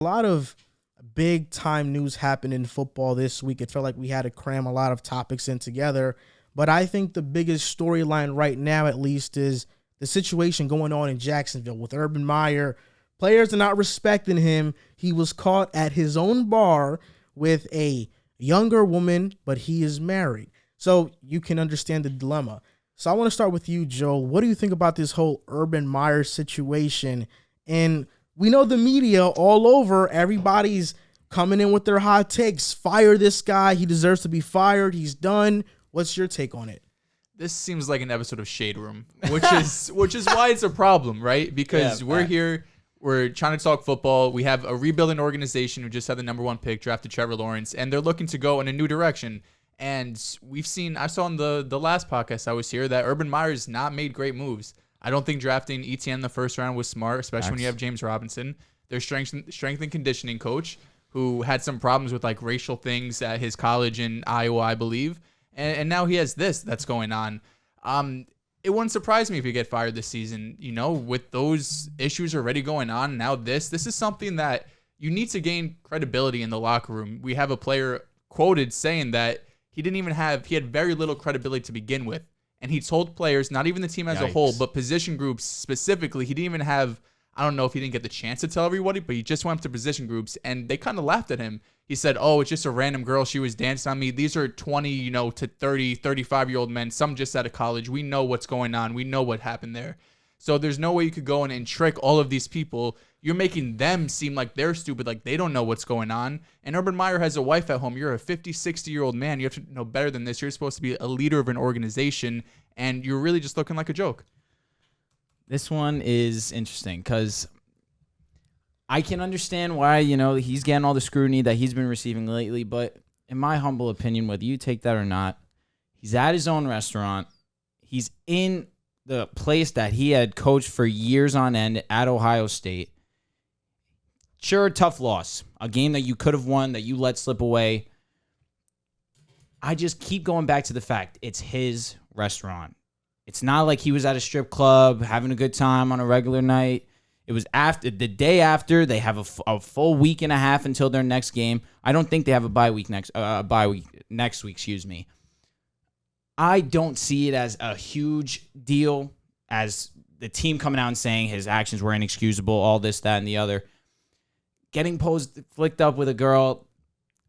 A lot of big time news happened in football this week. It felt like we had to cram a lot of topics in together. But I think the biggest storyline right now, at least, is the situation going on in Jacksonville with Urban Meyer. Players are not respecting him. He was caught at his own bar with a younger woman, but he is married. So you can understand the dilemma. So I want to start with you, Joel. What do you think about this whole Urban Meyer situation? And we know the media all over, everybody's coming in with their hot takes. Fire this guy. He deserves to be fired. He's done. What's your take on it? This seems like an episode of Shade Room, which is why it's a problem, right? Because we're here, we're trying to talk football. We have a rebuilding organization who just had the number 1 pick, drafted Trevor Lawrence, and they're looking to go in a new direction. And I saw in the last podcast I was here that Urban Meyer's not made great moves. I don't think drafting ETN in the first round was smart, especially when you have James Robinson, their strength and conditioning coach, who had some problems with like racial things at his college in Iowa, I believe. And now he has this that's going on. It wouldn't surprise me if he get fired this season, with those issues already going on. Now this is something that you need to gain credibility in the locker room. We have a player quoted saying that he had very little credibility to begin with. And he told players, not even the team as a whole, but position groups specifically, he didn't even have, I don't know if he didn't get the chance to tell everybody, but he just went up to position groups and they kind of laughed at him. He said, oh, it's just a random girl. She was dancing on me. These are 20, to 30, 35-year-old men, some just out of college. We know what's going on. We know what happened there. So there's no way you could go in and trick all of these people. You're making them seem like they're stupid, like they don't know what's going on. And Urban Meyer has a wife at home. You're a 50, 60-year-old man. You have to know better than this. You're supposed to be a leader of an organization, and you're really just looking like a joke. This one is interesting because I can understand why, he's getting all the scrutiny that he's been receiving lately. But in my humble opinion, whether you take that or not, he's at his own restaurant. He's in the place that he had coached for years on end at Ohio State. Sure, tough loss. A game that you could have won that you let slip away. I just keep going back to the fact it's his restaurant. It's not like he was at a strip club having a good time on a regular night. It was the day after. They have a full week and a half until their next game. I don't think they have a bye week next week. Excuse me. I don't see it as a huge deal as the team coming out and saying his actions were inexcusable, all this, that, and the other. Getting flicked up with a girl,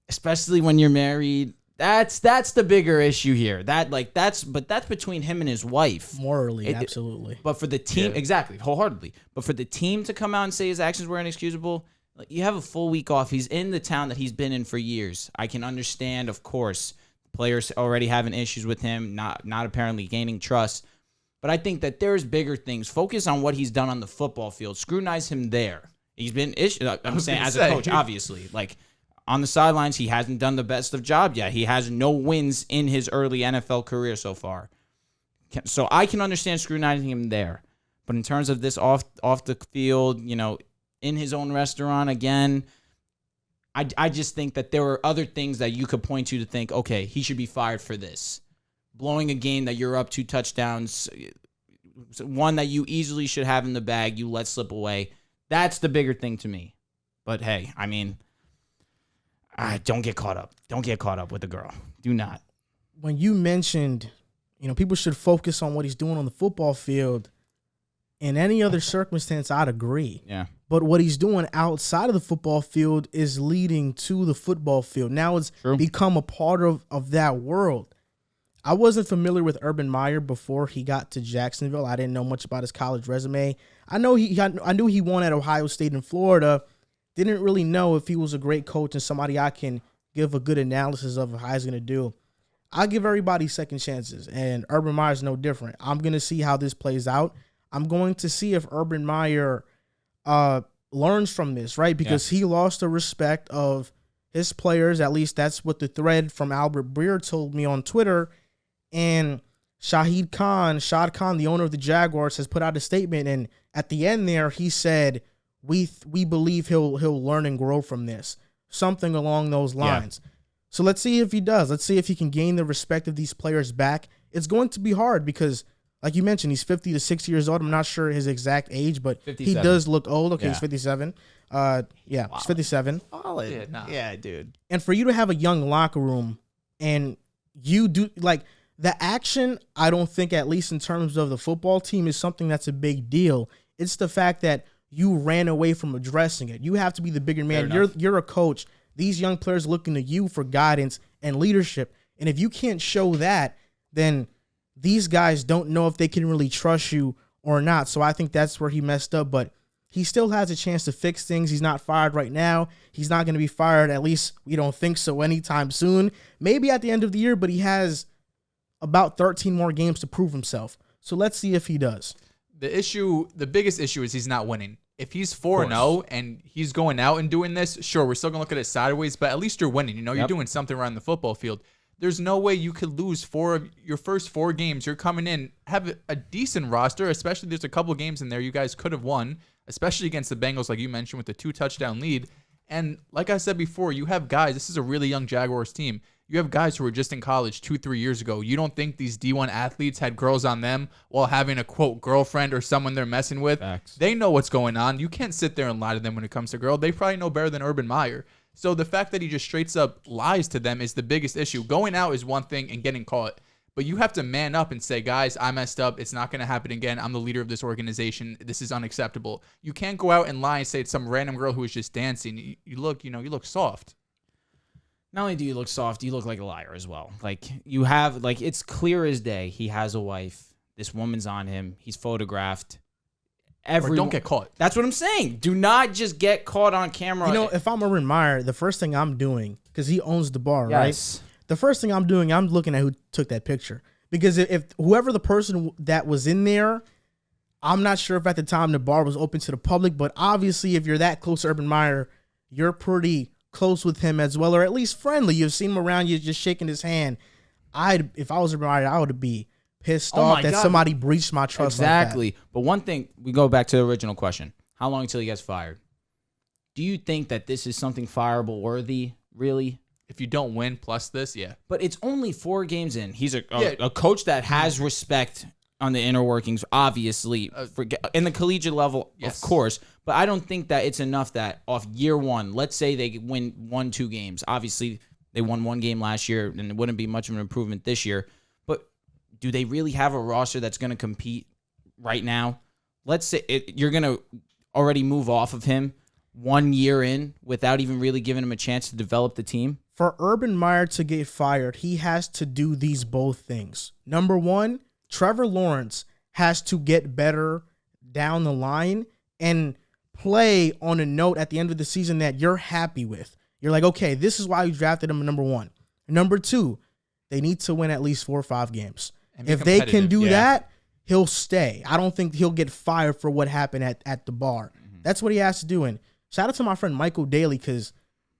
especially when you're married, that's the bigger issue here. That's between him and his wife. Morally, absolutely. But for the team, exactly, wholeheartedly. But for the team to come out and say his actions were inexcusable, you have a full week off. He's in the town that he's been in for years. I can understand, of course, players already having issues with him, not apparently gaining trust. But I think that there's bigger things. Focus on what he's done on the football field. Scrutinize him there. He's been I'm saying as a coach, obviously. Like on the sidelines, he hasn't done the best of job yet. He has no wins in his early NFL career so far. So I can understand scrutinizing him there. But in terms of this off the field, in his own restaurant again, I just think that there were other things that you could point to think, okay, he should be fired for this. Blowing a game that you're up 2 touchdowns, one that you easily should have in the bag, you let slip away. That's the bigger thing to me. But hey, don't get caught up. Don't get caught up with the girl. Do not. When you mentioned, people should focus on what he's doing on the football field, in any other circumstance, I'd agree. Yeah. But what he's doing outside of the football field is leading to the football field. Now it's become a part of that world. I wasn't familiar with Urban Meyer before he got to Jacksonville. I didn't know much about his college resume. I knew he won at Ohio State and Florida. Didn't really know if he was a great coach and somebody I can give a good analysis of how he's going to do. I give everybody second chances, and Urban Meyer's no different. I'm going to see how this plays out. I'm going to see if Urban Meyer learns from this, right? Because he lost the respect of his players. At least that's what the thread from Albert Breer told me on Twitter. And Shad Khan, the owner of the Jaguars, has put out a statement. And at the end there, he said, we believe he'll learn and grow from this. Something along those lines. Yeah. So let's see if he does. Let's see if he can gain the respect of these players back. It's going to be hard because Like you mentioned, he's 50 to 60 years old. I'm not sure his exact age, but 57. he does look old. Okay, Yeah. he's 57. He's 57. Solid. Yeah, nah. Yeah, dude. And for you to have a young locker room and you do like the action, I don't think, at least in terms of the football team, is something that's a big deal. It's the fact that you ran away from addressing it. You have to be the bigger man. You're a coach. These young players looking to you for guidance and leadership. And if you can't show that, then these guys don't know if they can really trust you or not. So I think that's where he messed up. But he still has a chance to fix things. He's not fired right now. He's not going to be fired. At least we don't think so anytime soon. Maybe at the end of the year, but he has about 13 more games to prove himself. So let's see if he does. The biggest issue is he's not winning. If he's 4-0 and he's going out and doing this, sure, we're still going to look at it sideways, but at least you're winning. You know, you're doing something around the football field. There's no way you could lose your first 4 games. You're coming in, have a decent roster, especially there's a couple games in there you guys could have won, especially against the Bengals, like you mentioned, with the 2-touchdown lead. And like I said before, you have guys, this is a really young Jaguars team. You have guys who were just in college 2-3 years ago. You don't think these D1 athletes had girls on them while having a, quote, girlfriend or someone they're messing with? Facts. They know what's going on. You can't sit there and lie to them when it comes to girl. They probably know better than Urban Meyer. So the fact that he just straight up lies to them is the biggest issue. Going out is one thing and getting caught. But you have to man up and say, guys, I messed up. It's not going to happen again. I'm the leader of this organization. This is unacceptable. You can't go out and lie and say it's some random girl who was just dancing. You look soft. Not only do you look soft, you look like a liar as well. Like, you have, like, it's clear as day. He has a wife. This woman's on him. He's photographed. Or don't get caught. That's what I'm saying. Do not just get caught on camera. You know, if I'm Urban Meyer, the first thing I'm doing, because he owns the bar, right? The first thing I'm doing, I'm looking at who took that picture. Because if whoever the person that was in there, I'm not sure if at the time the bar was open to the public, but obviously if you're that close to Urban Meyer, you're pretty close with him as well, or at least friendly. You've seen him around, you're just shaking his hand. If I was Urban Meyer, I would be pissed off that somebody breached my trust. Exactly. Like that. But one thing, we go back to the original question. How long until he gets fired? Do you think that this is something fireable worthy, really? If you don't win plus this, yeah. But it's only 4 games in. He's a coach that has respect on the inner workings, obviously, in the collegiate level, yes, of course. But I don't think that it's enough that off year 1, let's say they win 1-2 games. Obviously, they won 1 game last year, and it wouldn't be much of an improvement this year. But do they really have a roster that's going to compete right now? Let's say you're going to already move off of him 1 year in without even really giving him a chance to develop the team. For Urban Meyer to get fired, he has to do these both things. Number 1, Trevor Lawrence has to get better down the line and play on a note at the end of the season that you're happy with. You're like, okay, this is why you drafted him number 1. Number 2, they need to win at least 4 or 5 games. If they can do that, he'll stay. I don't think he'll get fired for what happened at the bar. Mm-hmm. That's what he has to do. And shout out to my friend Michael Daly, because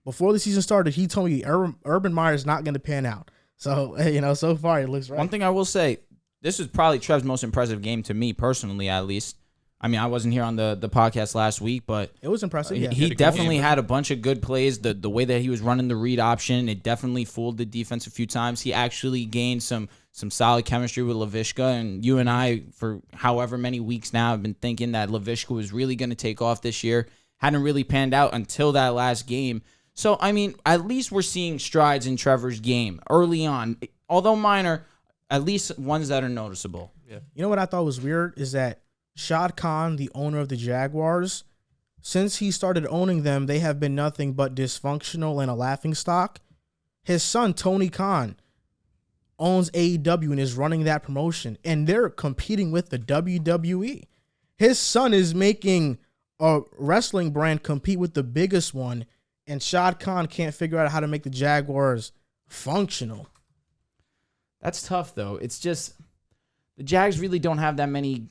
before the season started, he told me Urban Meyer is not going to pan out. So, so far it looks right. One thing I will say, this was probably Trev's most impressive game to me personally, at least. I mean, I wasn't here on the podcast last week, but it was impressive. Yeah. He definitely had a bunch of good plays. The way that he was running the read option, it definitely fooled the defense a few times. He actually gained some solid chemistry with Laviska, and you and I, for however many weeks now, have been thinking that Laviska was really going to take off this year. Hadn't really panned out until that last game. So, I mean, at least we're seeing strides in Trevor's game early on, although minor, at least ones that are noticeable. Yeah. You know what I thought was weird is that Shad Khan, the owner of the Jaguars, since he started owning them, they have been nothing but dysfunctional and a laughingstock. His son, Tony Khan, owns AEW and is running that promotion, and they're competing with the WWE. His son is making a wrestling brand compete with the biggest one, and Shad Khan can't figure out how to make the Jaguars functional. That's tough, though. It's just the Jags really don't have that many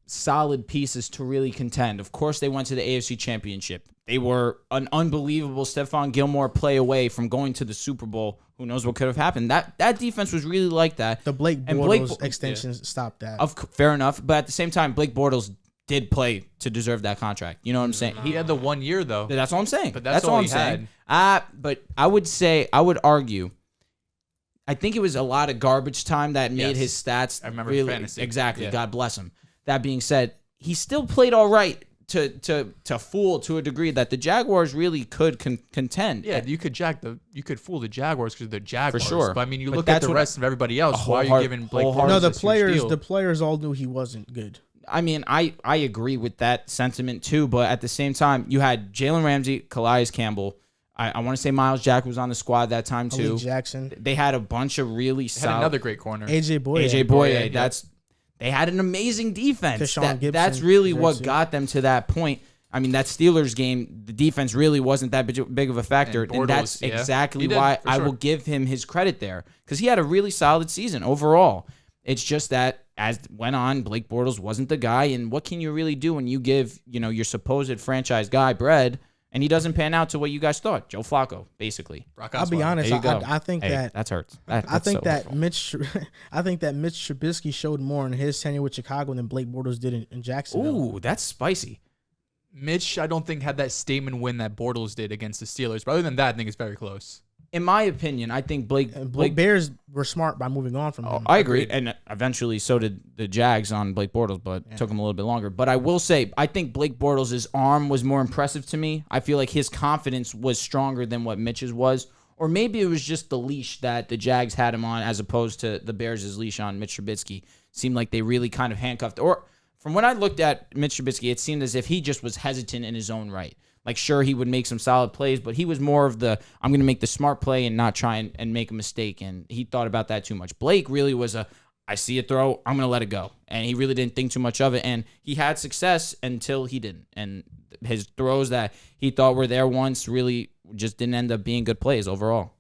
solid pieces to really contend. Of course, they went to the AFC Championship. They were an unbelievable Stephon Gilmore play away from going to the Super Bowl. Who knows what could have happened? That defense was really like that. The Blake Bortles extension stopped that. Fair enough. But at the same time, Blake Bortles did play to deserve that contract. You know what I'm saying? He had the 1 year, though. That's all I'm saying. But that's all I'm he saying. But I would argue, I think it was a lot of garbage time that made his stats. I remember really, fantasy. Exactly. Yeah. God bless him. That being said, he still played all right to fool to a degree that the Jaguars really could contend. Yeah, you could fool the Jaguars because they're Jaguars. For sure. But I mean, you look at the rest of everybody else. Why are you giving Blake Bortles No, the players all knew he wasn't good. I mean, I agree with that sentiment too, but at the same time, you had Jalen Ramsey, Calais Campbell. I want to say Miles Jack was on the squad that time too. Malik Jackson. They had a bunch of really solid. Had another great corner. AJ Boye. Boye. They had an amazing defense. That's really what got them to that point. I mean, that Steelers game, the defense really wasn't that big of a factor. And that's exactly why I will give him his credit there, because he had a really solid season overall. It's just that as it went on, Blake Bortles wasn't the guy. And what can you really do when you give, your supposed franchise guy bread and he doesn't pan out to what you guys thought? Joe Flacco, basically. I'll be honest. I think that hurts. I think that Mitch Trubisky showed more in his tenure with Chicago than Blake Bortles did in Jacksonville. Ooh, that's spicy. Mitch, I don't think had that statement win that Bortles did against the Steelers. But other than that, I think it's very close. In my opinion, I think Blake Bears were smart by moving on from him. I agree. And eventually so did the Jags on Blake Bortles, but it took him a little bit longer. But I will say, I think Blake Bortles' arm was more impressive to me. I feel like his confidence was stronger than what Mitch's was. Or maybe it was just the leash that the Jags had him on as opposed to the Bears' leash on Mitch Trubisky. Seemed like they really kind of handcuffed. Or from when I looked at Mitch Trubisky, it seemed as if he just was hesitant in his own right. Like, sure, he would make some solid plays, but he was more of the, I'm going to make the smart play and not try and make a mistake. And he thought about that too much. Blake really was I see a throw, I'm going to let it go. And he really didn't think too much of it. And he had success until he didn't. And his throws that he thought were there once really just didn't end up being good plays overall.